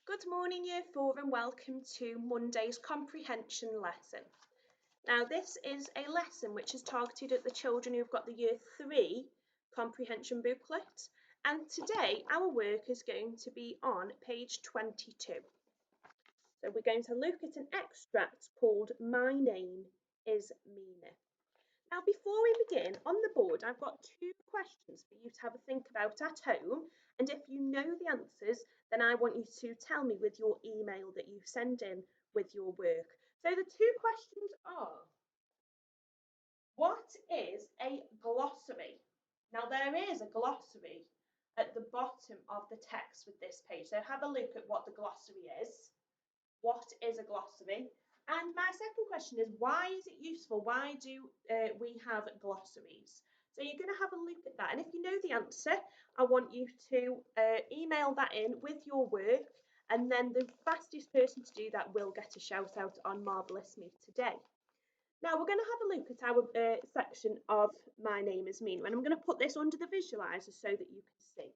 Good morning, Year 4, and welcome to Monday's comprehension lesson. Now, this is a lesson which is targeted at the children who've got the Year 3 comprehension booklet, and today our work is going to be on page 22. So we're going to look at an extract called My Name is Mina. Now, before we begin, on the board I've got two questions for you to have a think about at home, and if you know the answers, then I want you to tell me with your email that you send in with your work. So the two questions are, what is a glossary? Now, there is a glossary at the bottom of the text with this page, so have a look at what the glossary is. What is a glossary? And my second question is, why is it useful? Why do we have glossaries? So you're going to have a look at that. And if you know the answer, I want you to email that in with your work. And then the fastest person to do that will get a shout out on Marvellous Me today. Now we're going to have a look at our section of My Name is Mina. And I'm going to put this under the visualizer so that you can see.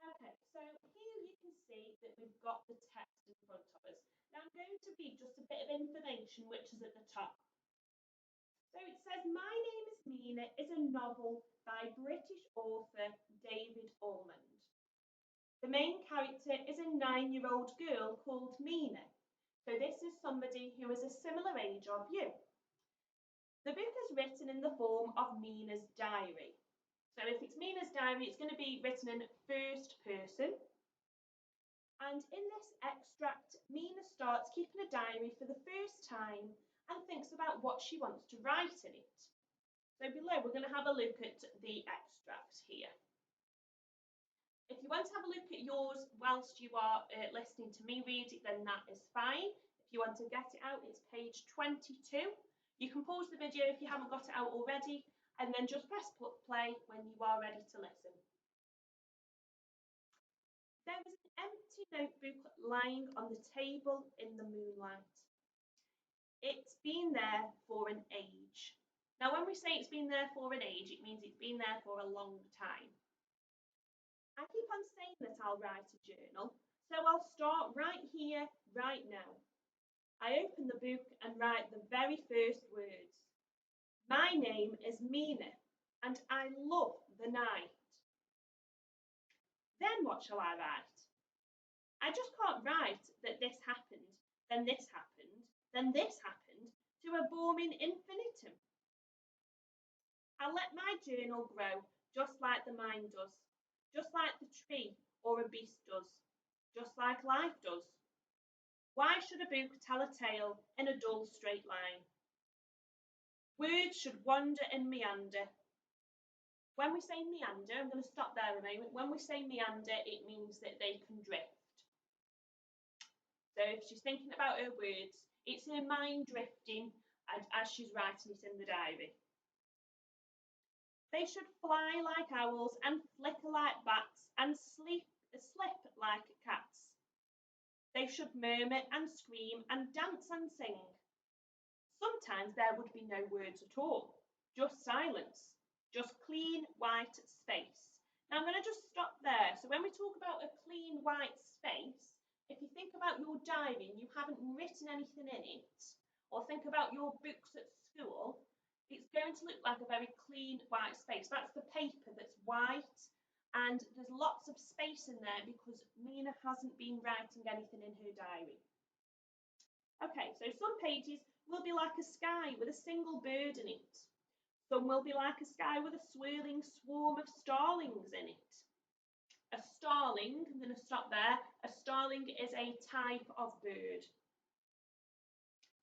Okay, so here you can see that we've got the text in front of us. Now I'm going to read just a bit of information which is at the top. So it says, My Name is Mina is a novel by British author David Ormond. The main character is a 9-year-old girl called Mina. So this is somebody who is a similar age of you. The book is written in the form of Mina's diary. So if it's Mina's diary, it's going to be written in first person. And in this extract, Mina starts keeping a diary for the first time and thinks about what she wants to write in it. So below, we're going to have a look at the extract here. If you want to have a look at yours whilst you are listening to me read it, then that is fine. If you want to get it out, it's page 22. You can pause the video if you haven't got it out already, and then just press play when you are ready to listen. There was an empty notebook lying on the table in the moonlight. It's been there for an age. Now, when we say it's been there for an age, it means it's been there for a long time. I keep on saying that I'll write a journal, so I'll start right here, right now. I open the book and write the very first words. My name is Mina, and I love the night. Then what shall I write? I just can't write that this happened, then this happened, then this happened to a boring infinitum. I'll let my journal grow just like the mind does, just like the tree or a beast does, just like life does. Why should a book tell a tale in a dull straight line? Words should wander and meander. When we say meander, I'm going to stop there a moment. When we say meander, it means that they can drift. So if she's thinking about her words, it's her mind drifting as she's writing it in the diary. They should fly like owls and flicker like bats and slip like cats. They should murmur and scream and dance and sing. Sometimes there would be no words at all, just silence, just clean white space. Now I'm going to just stop there. So when we talk about a clean white space, if you think about your diary and you haven't written anything in it, or think about your books at school, it's going to look like a very clean white space. That's the paper that's white, and there's lots of space in there because Mina hasn't been writing anything in her diary. Okay, so some pages will be like a sky with a single bird in it. Some will be like a sky with a swirling swarm of starlings in it. A starling, I'm going to stop there, a starling is a type of bird.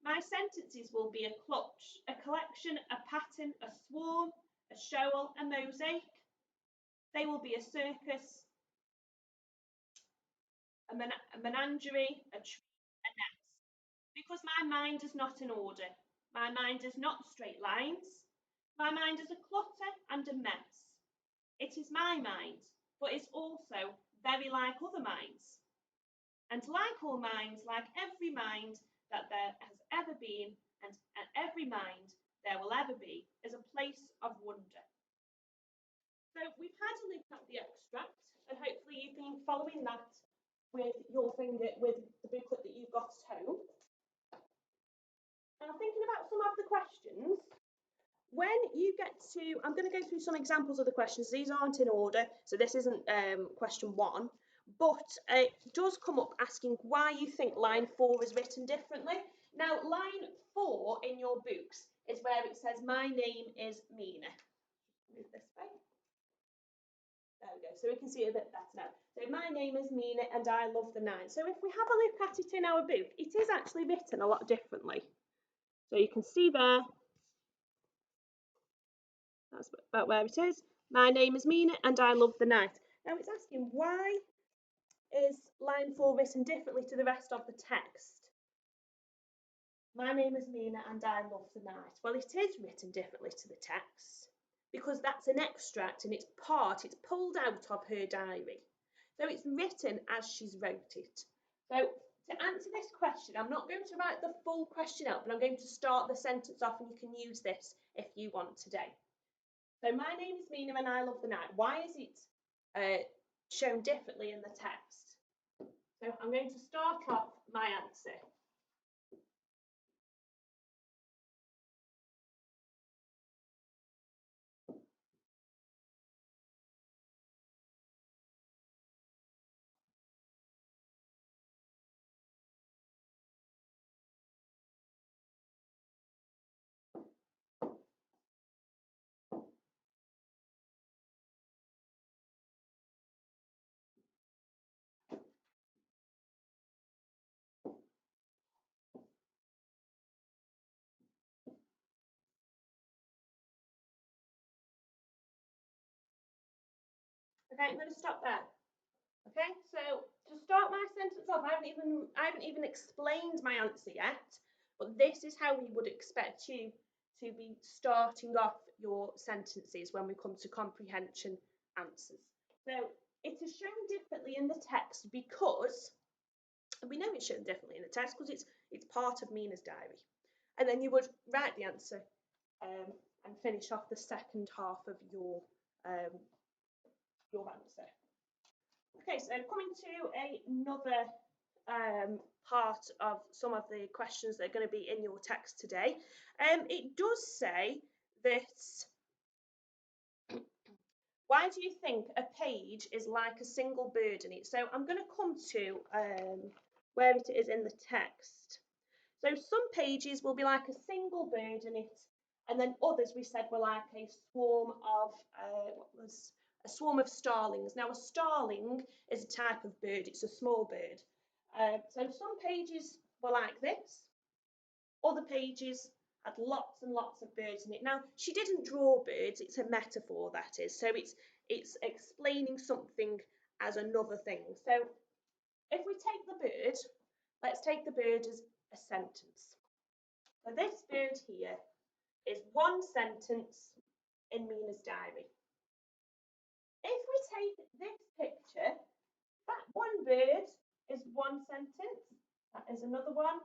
My sentences will be a clutch, a collection, a pattern, a swarm, a shoal, a mosaic. They will be a circus, a menagerie, a tree, a nest. Because my mind is not in order. My mind is not straight lines. My mind is a clutter and a mess. It is my mind, but it's also very like other minds. And like all minds, like every mind that there has ever been, and every mind there will ever be is a place of wonder. So we've had a look at the extract, and hopefully you've been following that with your finger, with the booklet that you've got at home. Now, thinking about some of the questions, when you get to, I'm going to go through some examples of the questions. These aren't in order, so this isn't question 1, but it does come up asking why you think line 4 is written differently. Now, line 4 in your books is where it says, my name is Mina. Move this way. There we go, so we can see it a bit better now. So my name is Mina and I love the 9. So if we have a look at it in our book, it is actually written a lot differently. So you can see there, that's about where it is. My name is Mina and I love the night. Now it's asking, why is line 4 written differently to the rest of the text? My name is Mina and I love the night. Well, it is written differently to the text because that's an extract and it's pulled out of her diary. So it's written as she's wrote it. So to answer this question, I'm not going to write the full question out, but I'm going to start the sentence off and you can use this if you want today. So my name is Mina and I love the night. Why is it shown differently in the text? So I'm going to start off my answer. Okay, I'm going to stop there. Okay, so to start my sentence off, I haven't even explained my answer yet, but this is how we would expect you to be starting off your sentences when we come to comprehension answers. So it is shown differently in the text because we know it's shown differently in the text because it's part of Mina's diary, and then you would write the answer and finish off the second half of your answer. Okay, so coming to another part of some of the questions that are going to be in your text today. It does say that, why do you think a page is like a single bird in it? So I'm going to come to where it is in the text. So some pages will be like a single bird in it, and then others we said were like a swarm of a swarm of starlings. Now a starling is a type of bird; it's a small bird. So some pages were like this, other pages had lots and lots of birds in it. Now she didn't draw birds; it's a metaphor, that is. So it's explaining something as another thing. So if we take the bird, let's take the bird as a sentence. So this bird here is one sentence in Mina's diary. If we take this picture, that one bird is one sentence, that is another one,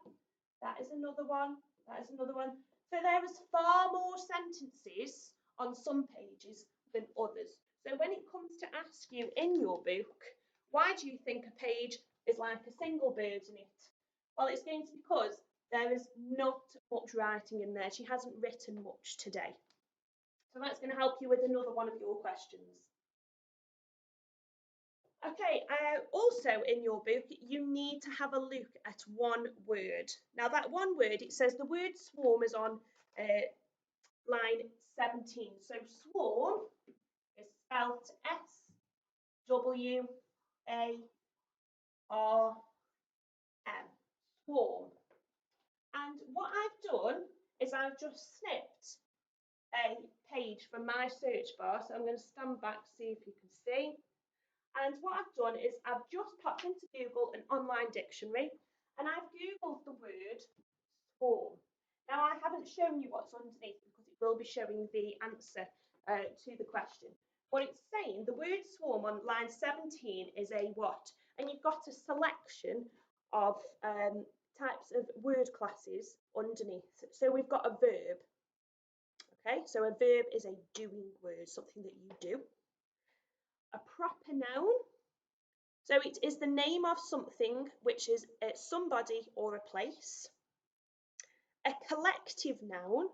that is another one, that is another one. So there is far more sentences on some pages than others. So when it comes to ask you in your book, why do you think a page is like a single bird in it? Well, it's going to be because there is not much writing in there. She hasn't written much today. So that's going to help you with another one of your questions. Okay, also in your book, you need to have a look at one word. Now that one word, it says the word swarm is on line 17. So swarm is spelt S-W-A-R-M, swarm. And what I've done is I've just snipped a page from my search bar. So I'm going to stand back to see if you can see. And what I've done is I've just popped into Google an online dictionary and I've Googled the word swarm. Now I haven't shown you what's underneath because it will be showing the answer to the question. But it's saying the word swarm on line 17 is a what? And you've got a selection of types of word classes underneath. So we've got a verb. Okay, so a verb is a doing word, something that you do. A proper noun. So it is the name of something, which is somebody or a place. A collective noun.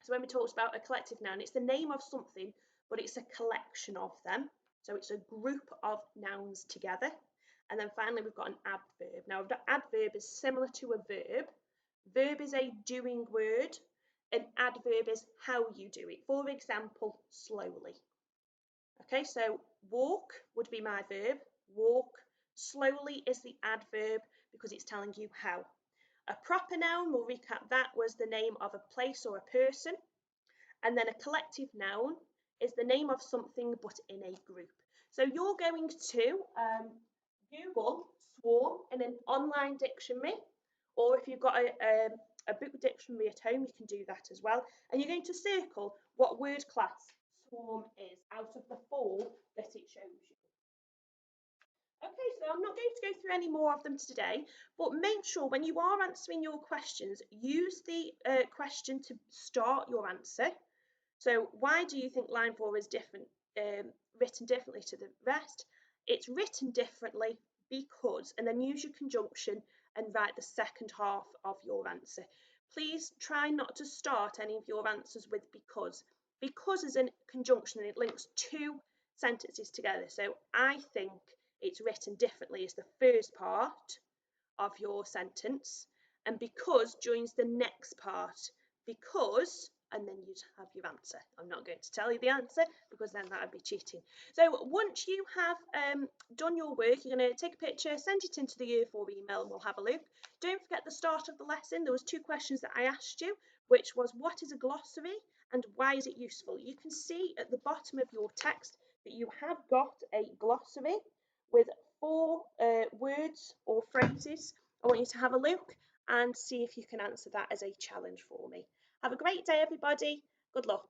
So when we talked about a collective noun, it's the name of something, but it's a collection of them. So it's a group of nouns together. And then finally, we've got an adverb. Now, an adverb is similar to a verb. Verb is a doing word. An adverb is how you do it. For example, slowly. Okay, so walk would be my verb. Walk. Slowly is the adverb because it's telling you how. A proper noun, we'll recap that, was the name of a place or a person. And then a collective noun is the name of something but in a group. So you're going to Google swarm in an online dictionary, or if you've got a book dictionary at home, you can do that as well. And you're going to circle what word class swarm is out of the 4 that it shows you. Okay, so I'm not going to go through any more of them today, but make sure when you are answering your questions, use the question to start your answer. So why do you think line 4 is different, written differently to the rest? It's written differently because, and then use your conjunction and write the second half of your answer. Please try not to start any of your answers with because. Because is a conjunction and it links 2 sentences together. So I think it's written differently is the first part of your sentence, and because joins the next part. Because, and then you'd have your answer. I'm not going to tell you the answer because then that would be cheating. So once you have done your work, you're going to take a picture, send it into the Year 4 email and we'll have a look. Don't forget the start of the lesson. There was 2 questions that I asked you, which was what is a glossary and why is it useful? You can see at the bottom of your text that you have got a glossary with 4 words or phrases. I want you to have a look and see if you can answer that as a challenge for me. Have a great day, everybody. Good luck.